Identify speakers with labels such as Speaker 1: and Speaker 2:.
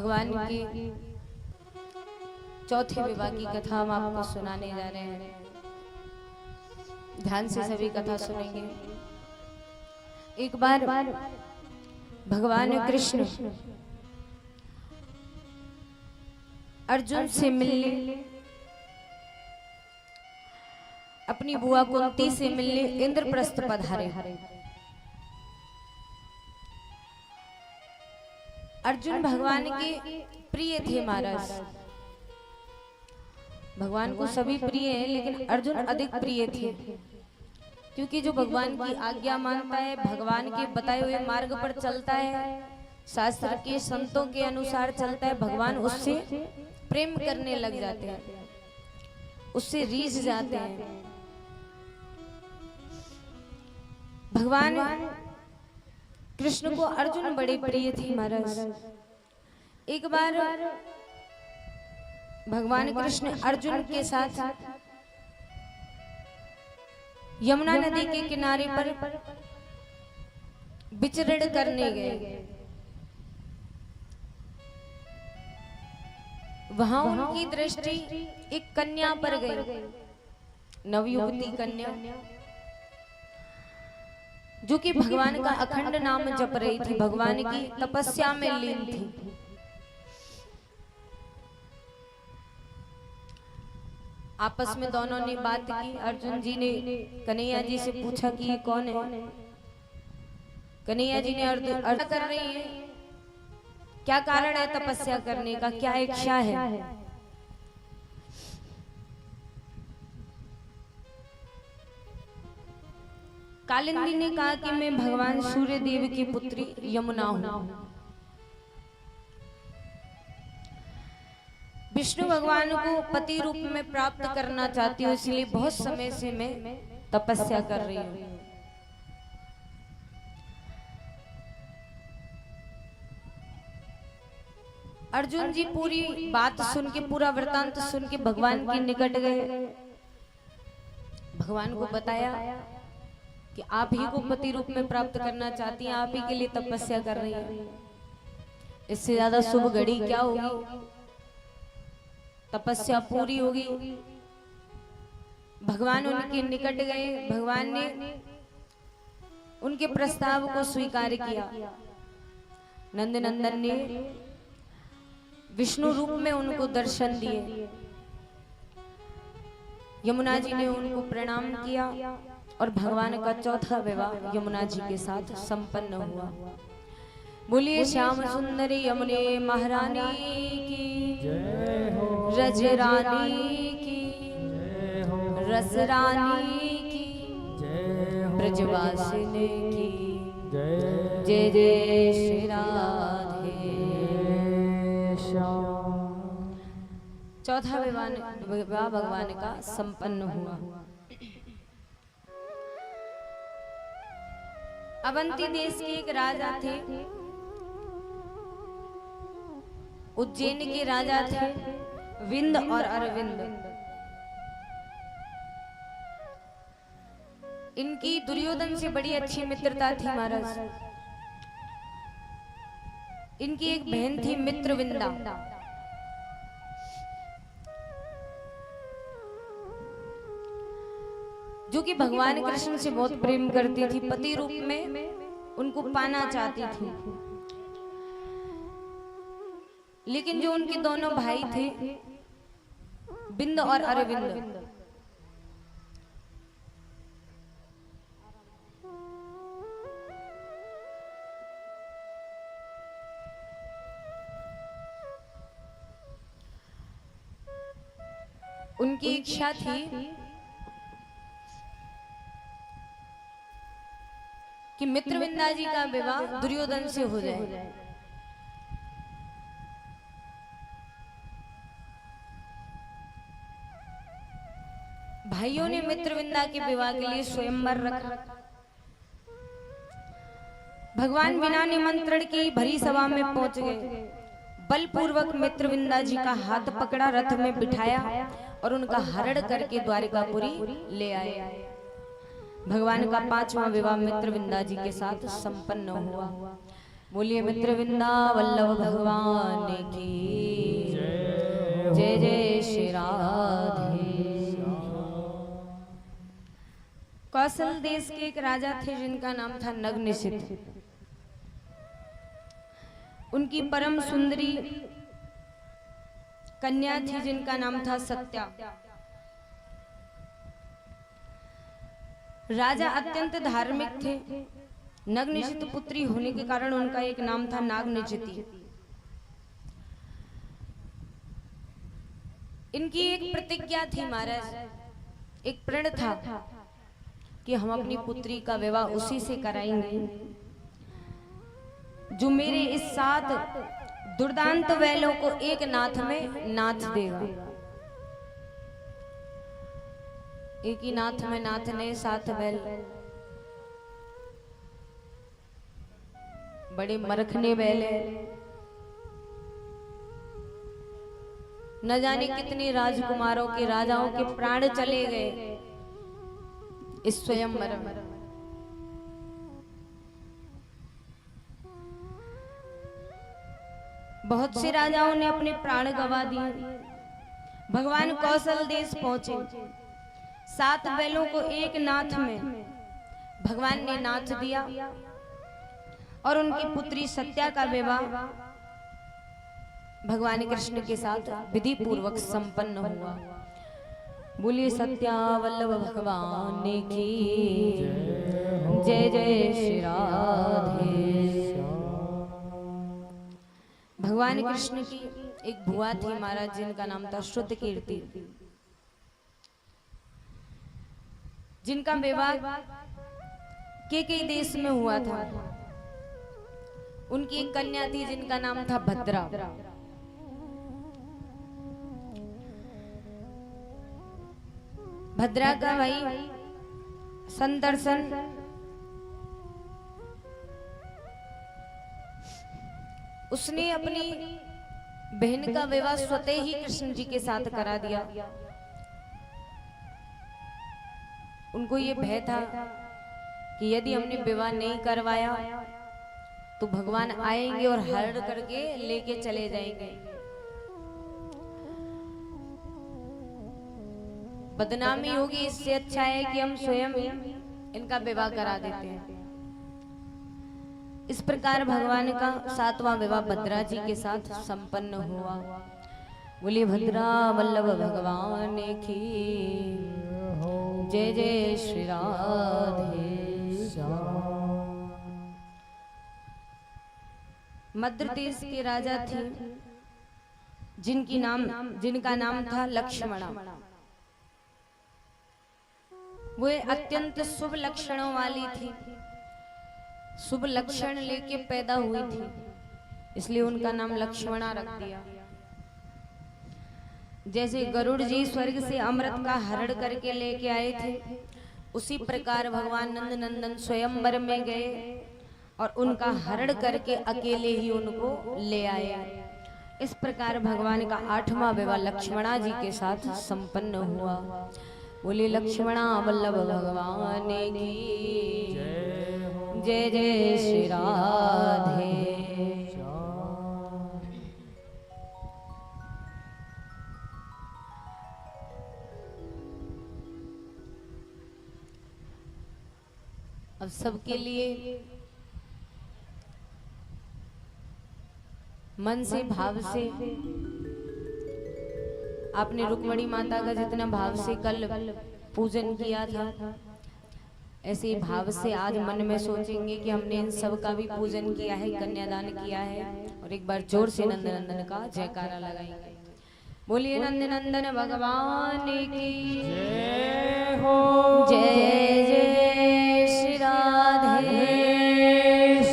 Speaker 1: भगवान की चौथे विवाह की कथा हम आपको सुनाने जा रहे हैं। ध्यान से सभी कथा सुनेंगे। एक बार भगवान कृष्ण अर्जुन से मिलने, अपनी बुआ कुंती से मिलने इंद्रप्रस्थ पधारे। अर्जुन भगवान के प्रिय थे महाराज। भगवान को सभी प्रिय हैं, लेकिन अर्जुन अधिक प्रिय थे, क्योंकि जो भगवान की आज्ञा मानता है, भगवान के बताए हुए मार्ग पर चलता है, शास्त्र के संतों के अनुसार चलता है, भगवान उससे प्रेम करने लग जाते हैं, उससे रीझ जाते हैं। भगवान कृष्ण को अर्जुन बड़े प्रिय थे महाराज। एक बार भगवान कृष्ण अर्जुन के साथ यमुना नदी के किनारे पर विचरण करने गए। वहां उनकी दृष्टि एक कन्या पर गई, नवयुवती कन्या, जो कि भगवान का अखंड नाम जप रही थी, भगवान की तपस्या में लीन थी। आपस में दोनों ने बात की। अर्जुन जी ने कन्हैया जी से पूछा कि ये कौन है। कन्हैया जी ने अर्जुन कर रही है, क्या कारण है तपस्या करने का, क्या इच्छा है। कालिंदी ने कहा कि मैं भगवान सूर्य देव की पुत्री यमुना हूं। विष्णु भगवान को पति रूप में प्राप्त करना चाहती हूँ, इसलिए बहुत समय से मैं तपस्या कर रही हूँ। अर्जुन जी पूरी बात सुन के, पूरा वृतांत सुन के भगवान के निकट गए। भगवान को बताया कि आप ही को पति रूप में प्राप्त करना चाहती हैं, आप ही के लिए तपस्या कर रही हैं। इससे ज्यादा शुभ घड़ी क्या होगी, तपस्या पूरी होगी। भगवान उनके निकट गए। भगवान ने उनके प्रस्ताव को स्वीकार किया। नंदनंदन ने विष्णु रूप में उनको दर्शन दिए। यमुना जी ने उनको प्रणाम किया और भगवान का चौथा विवाह यमुना जी के साथ संपन्न हुआ। बोलिए श्याम सुंदरी यमुने महारानी की जय हो, रजरानी की रसरानी की जय हो, ब्रजवासिनी की जय जय जय श्री राधे श्याम। चौथा विवाह भगवान का संपन्न हुआ। अवंती देश के एक राजा थे, उज्जैन के राजा थे विंद और अरविंद। इनकी दुर्योधन से बड़ी अच्छी मित्रता थी महाराज। इनकी एक बहन थी मित्रविंदा। जो कि भगवान कृष्ण से बहुत प्रेम करती थी, पति रूप में उनको पाना चाहती थी। लेकिन जो उनके दोनों भाई थे बिंद और अरविंद, उनकी इच्छा थी कि मित्रविंदा जी का विवाह दुर्योधन से हो जाए। भाइयों ने मित्रविंदा के विवाह के लिए स्वयंवर रखा। भगवान बिना निमंत्रण की भरी सभा में पहुंच गए। बलपूर्वक मित्रविंदा जी का हाथ पकड़ा, रथ में बिठाया और उनका हरण करके द्वारिकापुरी ले आए। भगवान का पांचवा विवाह मित्रविंदा जी के साथ संपन्न हुआ। बोलिए मित्र वृंदावल्लभ भगवान की जय जय श्री राधे। कौशल देश के एक राजा थे जिनका नाम था नग्नशित। उनकी परम सुंदरी कन्या थी जिनका नाम था सत्या। राजा अत्यंत धार्मिक थे। नग्नशित पुत्री होने के कारण उनका एक नाम था नागनिचिति। इनकी एक प्रतिज्ञा थी महाराज, एक प्रण था कि हम अपनी पुत्री का विवाह उसी से कराएंगे जो मेरे इस 7 दुर्दांत बैलों को एक नाथ में नाथ देगा। एक ही नाथ में नाथ ने 7 बैल, बड़े मरखने बैल है। न जाने कितने राजकुमारों के राजाओं के प्राण चले गए इस स्वयंवर में। बहुत से राजाओं ने अपने प्राण गंवा दिए। भगवान कौशल देश पहुंचे। 7 बैलों को एक नाथ में भगवान ने नाथ दिया और उनकी पुत्री सत्या का विवाह भगवान कृष्ण के साथ विधि पूर्वक संपन्न हुआ। बोलिए सत्या वल्लभ भगवान की जय जय श्री राधे। भगवान कृष्ण की एक बुआ थी महाराज जिनका नाम था शुद्ध कीर्ति, जिनका विवाह केकई देश में हुआ था। उनकी एक कन्या थी जिनका नाम था भद्रा। भद्रा का भाई संदर्शन उसने अपनी बहन का विवाह स्वतः ही कृष्ण जी के साथ करा दिया। उनको ये भय था कि यदि हमने विवाह नहीं करवाया तो भगवान आएंगे और हरण करके लेके चले जाएंगे, बदनामी होगी। इससे अच्छा है कि हम स्वयं इनका विवाह करा देते हैं। इस प्रकार भगवान का 7वां विवाह भद्रा जी के साथ संपन्न हुआ। बोलिए भद्रा वल्लभ भगवान की जय जय श्री राधे। मध्य देश के राजा थे जिनका नाम था लक्ष्मणा। वो अत्यंत शुभ लक्षणों वाली थी, शुभ लक्षण लेके पैदा हुई थी, इसलिए उनका नाम लक्ष्मणा रख दिया। जैसे गरुड़ जी स्वर्ग से अमृत का हरण करके लेके आए थे, उसी प्रकार भगवान नंद नंदन स्वयंवर में गए और उनका हरण करके अकेले ही उनको ले आए। इस प्रकार भगवान का 8वां विवाह लक्ष्मणा जी के साथ संपन्न हुआ। बोले लक्ष्मणा वल्लभ भगवान की जय जय श्री राधे। अब सबके लिए मन से भाव से आपने रुक्मणी माता का जितना भाव से कल पूजन किया था, ऐसे ही भाव से आज मन में सोचेंगे कि हमने इन सब का भी पूजन किया है, कन्यादान किया है। और एक बार जोर से नंद नंदन का जयकारा लगाएंगे। बोलिए नंद नंदन भगवान की जय हो। जय जय